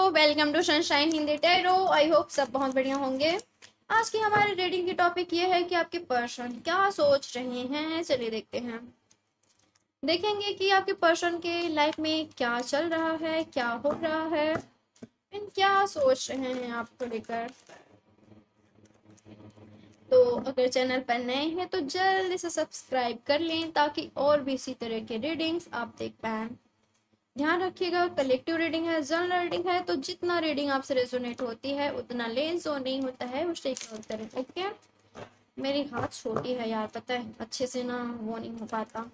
Welcome to Sunshine Hindi Tarot. I hope सब बहुत बढ़िया होंगे। आज की हमारी रीडिंग की टॉपिक ये है कि आपके पर्सन क्या सोच रहे हैं। चलिए देखते हैं, देखेंगे कि आपके पर्सन के लाइफ में क्या चल रहा है, क्या हो रहा है, एंड क्या सोच रहे हैं आपको लेकर। तो अगर चैनल पर नए हैं तो जल्दी से सब्सक्राइब कर लें ताकि और भी इसी तरह के रीडिंग्स आप देख पाएं। ध्यान रखिएगा, कलेक्टिव रीडिंग है, जनरल रीडिंग है, तो जितना रीडिंग आपसे रेजोनेट होती है उतना लें, जो नहीं होता है उसे इग्नोर करें। ओके। मेरी हाथ छोटी है यार, पता है, अच्छे से ना वो नहीं हो पाता।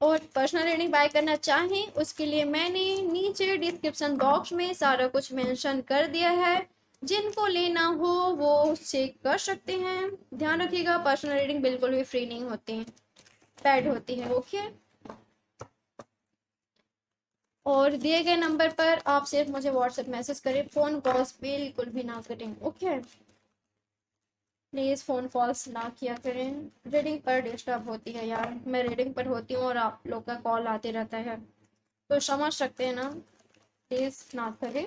और पर्सनल रीडिंग बाय करना चाहें उसके लिए मैंने नीचे डिस्क्रिप्शन बॉक्स में सारा कुछ मेंशन कर दिया है। जिनको लेना हो वो चेक कर सकते हैं। ध्यान रखिएगा, पर्सनल रीडिंग बिल्कुल भी फ्री नहीं होती है, पेड होती है। ओके। और दिए गए नंबर पर आप सिर्फ मुझे व्हाट्सएप मैसेज करें, फोन कॉल्स बिल्कुल भी ना करें। ओके, प्लीज फोन कॉल्स ना किया करें, रीडिंग पर डिस्टर्ब होती है यार। मैं रीडिंग पर होती हूँ और आप लोग का कॉल आते रहता है, तो समझ सकते हैं ना, प्लीज ना करें।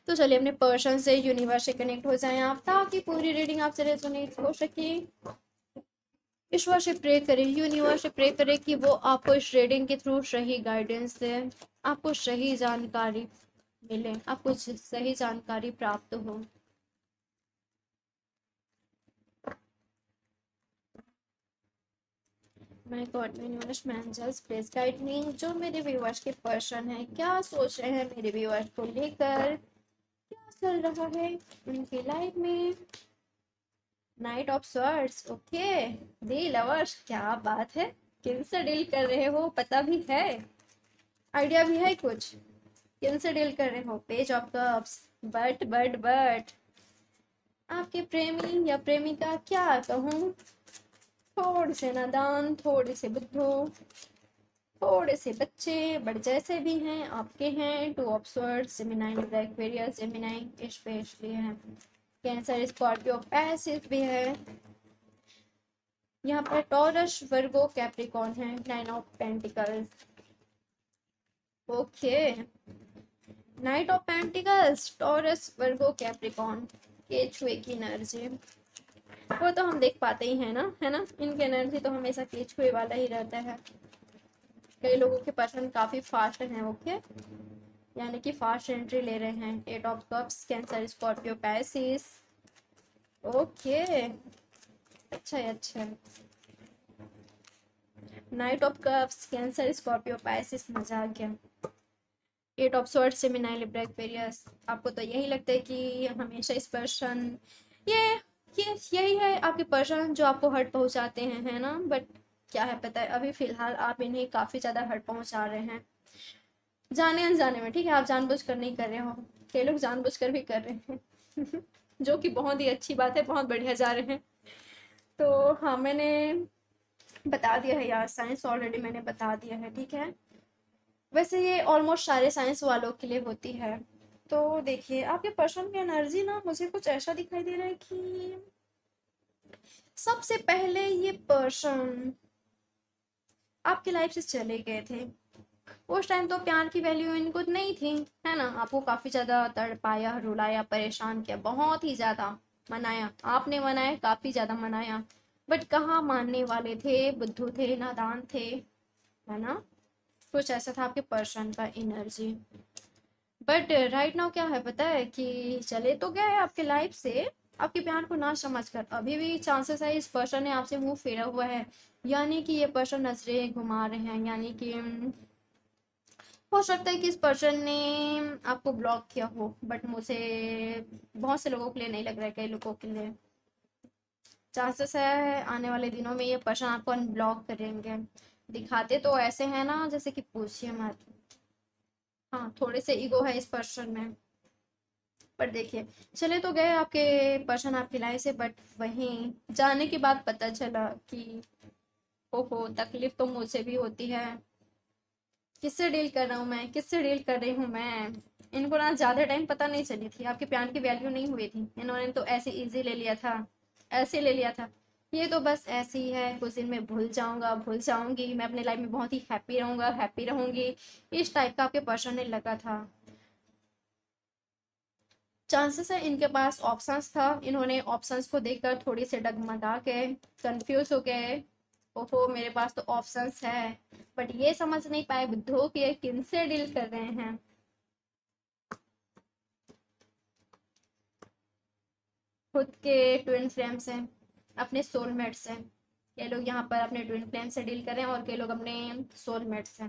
तो चलिए अपने पर्सन से, यूनिवर्स से कनेक्ट हो जाएं आप, ताकि पूरी रीडिंग आपसे रेजोनेट हो सके। ईश्वर से प्रे करें, यूनिवर्स से प्रे करें कि वो आपको इस रीडिंग के थ्रू सही गाइडेंस दे, आपको सही जानकारी मिले, आपको सही जानकारी प्राप्त हो। My God, universe, angels, please guide me. जो मेरे व्यूअर्स के पर्सन है, क्या सोच रहे हैं मेरे व्यूअर्स को लेकर, क्या चल रहा है उनकी लाइफ में। Night of swords, okay. The lovers, क्या बात है, किनसे डील कर रहे हो पता भी है, आइडिया भी है कुछ, किनसे डील कर रहे हो। पेज ऑफ कप्स, बट आपके प्रेमी या प्रेमिका, क्या कहूँ, थोड़े से नादान, थोड़े से बुद्धू, थोड़े से बच्चे, बट जैसे भी हैं आपके हैं। Two of swords, Gemini, Libra, Aquarius, Gemini specially है, कैंसर, स्कॉर्पियो, पैसिव भी है। यहाँ पर टॉरस, वर्गो, कैप्रिकॉन है। Nine of pentacles, okay. Knight of pentacles, Taurus, Virgo, Capricorn, केचुए की एनर्जी, वो तो हम देख पाते ही हैं ना, है ना। इनकी एनर्जी तो हमेशा केचुए वाला ही रहता है। कई लोगों के पर्सन काफी फास्ट हैं, ओके, यानी कि फास्ट एंट्री ले रहे हैं। Eight of cups, Cancer, Scorpio, Pisces, okay, अच्छा है, अच्छा है। Knight of cups, Cancer, Scorpio, Pisces, मजा आ गया। Eight of swords, Gemini, Libra, Aquarius, आपको तो यही लगता है कि हमेशा इस पर्सन, ये ये यही है आपके पर्सन जो आपको हर्ट पहुंचाते हैं, है ना। बट क्या है पता है, अभी फिलहाल आप इन्हें काफी ज्यादा हर्ट पहुंचा रहे हैं, जाने अनजाने में। ठीक है, आप जानबूझ कर नहीं कर रहे हो, कई लोग जानबूझ कर भी कर रहे हैं जो कि बहुत ही अच्छी बात है, बहुत बढ़िया जा रहे हैं। तो हाँ, मैंने बता दिया है यार, साइंस ऑलरेडी मैंने बता दिया है, ठीक है। वैसे ये ऑलमोस्ट सारे साइंस वालों के लिए होती है। तो देखिए, आपके पर्सन की एनर्जी ना मुझे कुछ ऐसा दिखाई दे रहा है कि सबसे पहले ये पर्सन आपकी लाइफ से चले गए थे। उस टाइम तो प्यार की वैल्यू इनको नहीं थी, है ना। आपको काफी ज्यादा तड़पाया, रुलाया, परेशान किया, बहुत ही ज्यादा मनाया, आपने मनाया, काफी ज्यादा मनाया, बट कहाँ मानने वाले थे, बुद्धू थे, नादान थे, है ना। कुछ ऐसा था आपके पर्सन का एनर्जी। बट राइट नाउ क्या है पता है, कि चले तो गए आपके लाइफ से, आपके प्यार को ना समझ कर। अभी भी चांसेस है इस पर्सन ने आपसे मुंह फेरा हुआ है, यानी कि ये पर्सन नजरें घुमा रहे हैं, यानी कि हो सकता है कि इस पर्सन ने आपको ब्लॉक किया हो। बट मुझे बहुत से लोगों के लिए नहीं लग रहा है, कई लोगों के लिए चांसेस है आने वाले दिनों में ये पर्सन आपको अनब्लॉक करेंगे। दिखाते तो ऐसे है ना, जैसे कि पूछिए मत। हाँ, थोड़े से ईगो है इस पर्सन में। पर देखिए, चले तो गए आपके पर्सन आपकी लाइफ से, बट वहीं जाने के बाद पता चला कि ओहो, तकलीफ तो मुझे भी होती है। किससे डील कर रहा हूँ मैं, किससे डील कर रही हूँ मैं। इनको ना ज्यादा टाइम पता नहीं चली थी, आपके प्यार की वैल्यू नहीं हुई थी, इन्होंने तो ऐसे इजी ले लिया था, ऐसे ले लिया था। ये तो बस ऐसे ही है, कुछ दिन में भूल जाऊंगा, भूल जाऊंगी, मैं अपने लाइफ में बहुत ही हैप्पी रहूंगा, हैप्पी रहूंगी, इस टाइप का आपके पर्सन ने लगा था। चांसेस है इनके पास ऑप्शंस था, इन्होंने ऑप्शंस को देखकर थोड़ी से डगमगा के कंफ्यूज हो गए। ओहो, मेरे पास तो ऑप्शंस है, बट ये समझ नहीं पाए बुद्धू कि ये किनसे डील कर रहे हैं। खुद के ट्विन फ्लेम से, अपने सोलमेट से। ये लोग यहाँ पर अपने ट्विन फ्लेम से डील कर रहे हैं और कई लोग अपने सोलमेट से।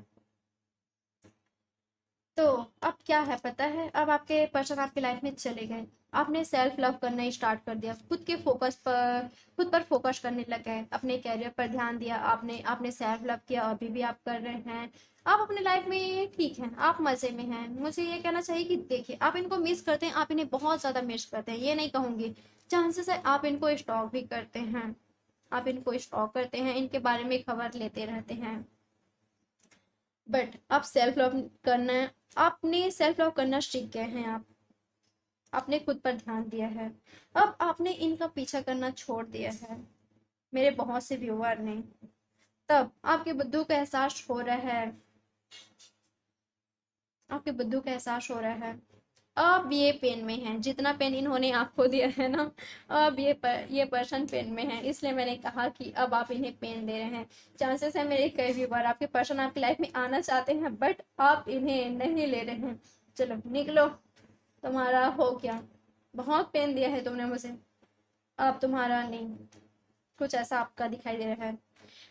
तो अब क्या है पता है, अब आपके पर्सन आपके लाइफ में चले गए, आपने सेल्फ लव करना ही स्टार्ट कर दिया, खुद पर फोकस करने लग गए, अपने कैरियर पर ध्यान दिया, आपने आपने सेल्फ लव किया, अभी भी आप कर रहे हैं। आप अपने लाइफ में ठीक हैं, आप मजे में हैं। मुझे ये कहना चाहिए कि देखिए, आप इनको मिस करते हैं, आप इन्हें बहुत ज्यादा मिस करते हैं, ये नहीं कहूंगी। चांसेस है आप इनको स्टॉक भी करते हैं, आप इनको स्टॉक करते हैं, इनके बारे में खबर लेते रहते हैं। बट आप सेल्फ लव करना, आपने सेल्फ लव करना सीख गए हैं, आपने खुद पर ध्यान दिया है। अब आपने इनका पीछा करना छोड़ दिया है, मेरे बहुत से व्यूअर ने। तब आपके बुद्धू का एहसास हो रहा है, आपके बुद्धू का एहसास हो रहा है। अब ये पेन में है, जितना पेन इन्होंने आपको दिया है ना, अब ये पर्सन पेन में है, इसलिए मैंने कहा कि अब आप इन्हें पेन दे रहे हैं। चांसेस है मेरे कई भी बार आपके पर्सन आपकी लाइफ में आना चाहते हैं, बट आप इन्हें नहीं ले रहे हैं। चलो निकलो, तुम्हारा हो गया, बहुत पेन दिया है तुमने मुझे, अब तुम्हारा नहीं। कुछ ऐसा आपका दिखाई दे रहा है।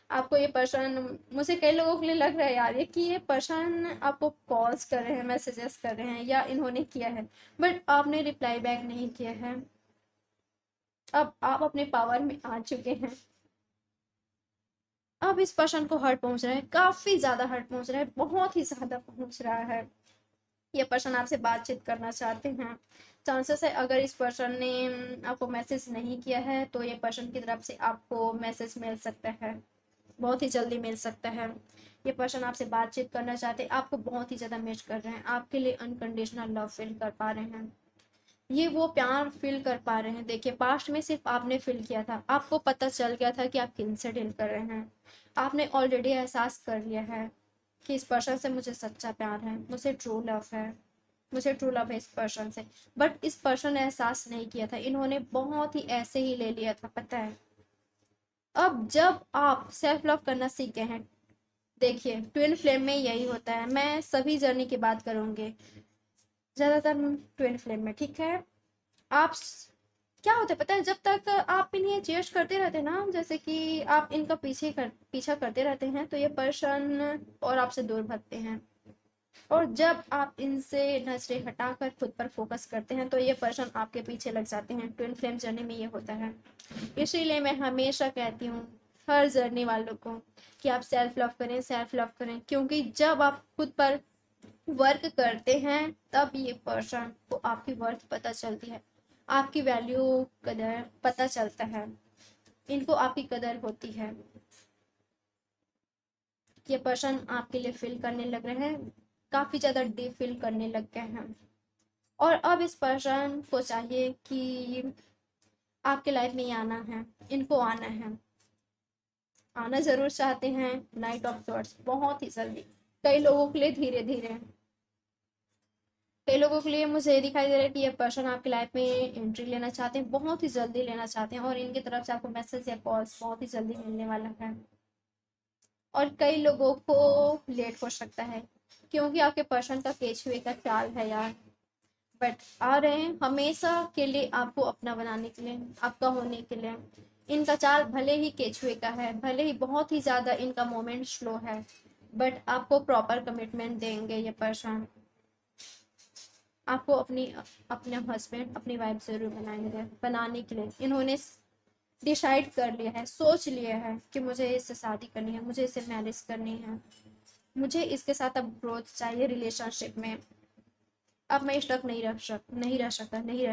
आपको ये पर्सन, मुझे कई लोगों के लिए लग रहा है यार ये, कि ये पर्सन आपको कॉल्स कर रहे हैं, मैसेजेस कर रहे हैं, या इन्होंने किया है, बट आपने रिप्लाई बैक नहीं किया है। अब आप अपने पावर में आ चुके हैं। अब इस पर्सन को हर्ट पहुंच रहा है, काफी ज्यादा हर्ट पहुंच रहा है, बहुत ही ज्यादा पहुंच रहा है। ये पर्सन आपसे बातचीत करना चाहते हैं। चांसेस है अगर इस पर्सन ने आपको मैसेज नहीं किया है, तो ये पर्सन की तरफ से आपको मैसेज मिल सकता है, बहुत ही जल्दी मिल सकता है। ये पर्सन आपसे बातचीत करना चाहते हैं, आपको बहुत ही ज़्यादा मैच कर रहे हैं, आपके लिए अनकंडीशनल लव फील कर पा रहे हैं, ये वो प्यार फील कर पा रहे हैं। देखिए, पास्ट में सिर्फ आपने फील किया था, आपको पता चल गया था कि आप किन से डील कर रहे हैं, आपने ऑलरेडी एहसास कर लिया है कि इस पर्सन से मुझे सच्चा प्यार है, मुझे ट्रू लव है, मुझे ट्रू लव है इस पर्सन से। बट इस पर्सन ने एहसास नहीं किया था, इन्होंने बहुत ही ऐसे ही ले लिया था, पता है। अब जब आप सेल्फ लव करना सीख गए हैं, देखिए ट्विन फ्लेम में यही होता है, मैं सभी जर्नी की बात करूंगी, ज्यादातर ट्विन फ्लेम में, ठीक है। आप क्या होता है पता है, जब तक आप इन्हें चेयर्स करते रहते हैं ना, जैसे कि आप इनका पीछा करते रहते हैं, तो ये पर्सन और आपसे दूर भगते हैं। और जब आप इनसे नजरें हटाकर खुद पर फोकस करते हैं, तो ये पर्सन आपके पीछे लग जाते हैं। ट्विन फ्लेम जर्नी में ये होता है। इसीलिए मैं हमेशा कहती हूँ हर जर्नी वालों को कि आप सेल्फ लव करें, सेल्फ लव करें, क्योंकि जब आप खुद पर वर्क करते हैं, तब ये पर्सन को आपकी वर्थ पता चलती है, आपकी वैल्यू, कदर पता चलता है, इनको आपकी कदर होती है। ये पर्सन आपके लिए फील करने लग रहे हैं, काफी ज्यादा डीप फील करने लग गए हैं। और अब इस पर्सन को चाहिए कि आपके लाइफ में ही आना है, इनको आना है, आना जरूर चाहते हैं। नाइट ऑफ सॉर्ट्स बहुत ही जल्दी, कई लोगों के लिए धीरे धीरे, कई लोगों के लिए मुझे ये दिखाई दे रहा है कि ये पर्सन आपकी लाइफ में एंट्री लेना चाहते हैं, बहुत ही जल्दी लेना चाहते हैं, और इनकी तरफ से आपको मैसेज या कॉल्स बहुत ही जल्दी मिलने वाला है। और कई लोगों को लेट हो सकता है, क्योंकि आपके पर्सन का केचुए का चाल है यार, बट आ रहे हैं हमेशा के लिए आपको अपना बनाने के लिए, आपका होने के लिए। इनका चाल भले ही केचुए का है, भले ही बहुत ही ज्यादा इनका मोमेंट स्लो है, बट आपको प्रॉपर कमिटमेंट देंगे ये पर्सन, आपको अपने हस्बैंड, अपनी वाइफ जरूर बनाएंगे। बनाने के लिए इन्होंने डिसाइड कर लिया है, सोच लिया है कि मुझे इससे शादी करनी है, मुझे इससे मैरिज करनी है, मुझे इसके साथ अब ग्रोथ चाहिए रिलेशनशिप में। अब मैं स्टक नहीं रह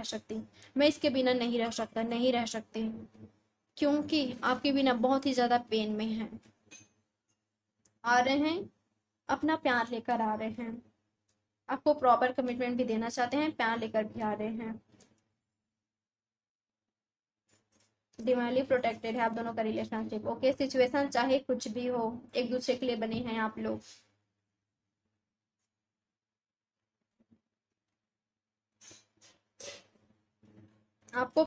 सकती, मैं इसके बिना नहीं रह सकता, नहीं रह सकती, क्योंकि आपके बिना बहुत ही ज्यादा पेन में है। आ रहे हैं, अपना प्यार लेकर आ रहे हैं, आपको प्रॉपर कमिटमेंट भी देना चाहते हैं, प्यार लेकर भी आ रहे हैं। डिवाइनली प्रोटेक्टेड है आप दोनों का रिलेशनशिप। ओके, सिचुएशन चाहे कुछ भी हो, एक दूसरे के लिए बने हैं आप लोग। आपको